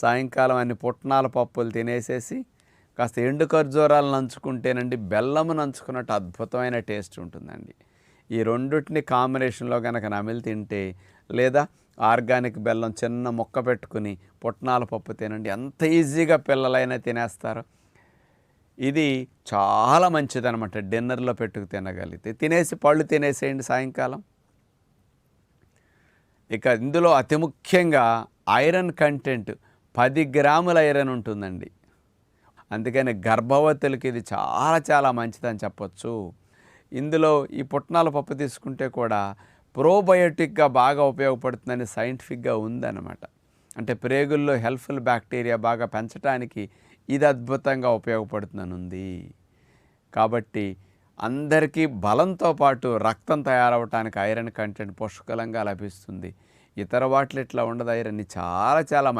సాయంకాలం అన్ని పుట్నాల పప్పులు తినేసేసి కాస్త ఎండు ఖర్జూరాలు నంచుకుంటేనండి బెల్లము నంచుకున్నట్టు అద్భుతమైన టేస్ట్ ఉంటుందండి. ఈ రెండిటిని కాంబినేషన్లో కనుక నమిలి తింటే, లేదా ఆర్గానిక్ బెల్లం చిన్న ముక్క పెట్టుకుని పుట్నాల పప్పు తినండి, ఎంత ఈజీగా పిల్లలైనా తినేస్తారు. ఇది చాలా మంచిదనమాట. డిన్నర్లో పెట్టుకు తినగలిగితే తినేసి పళ్ళు తినేసేయండి సాయంకాలం. ఇక ఇందులో అతి ముఖ్యంగా ఐరన్ కంటెంట్ 10 గ్రాముల ఐరన్ ఉంటుందండి. అందుకని గర్భవతులకి ఇది చాలా చాలా మంచిదని చెప్పొచ్చు. ఇందులో ఈ పుట్నాల పప్పు తీసుకుంటే కూడా ప్రోబయోటిక్గా బాగా ఉపయోగపడుతుందని సైంటిఫిక్గా ఉందన్నమాట. అంటే ప్రేగుల్లో హెల్ప్ఫుల్ బ్యాక్టీరియా బాగా పెంచడానికి ఇది అద్భుతంగా ఉపయోగపడుతుందని ఉంది. కాబట్టి అందరికీ బలంతో పాటు రక్తం తయారవటానికి ఐరన్ కంటెంట్ పుష్కలంగా లభిస్తుంది. ఇతర వాటిలో ఇట్లా ఉండదు. ఐరన్ చాలా చాలా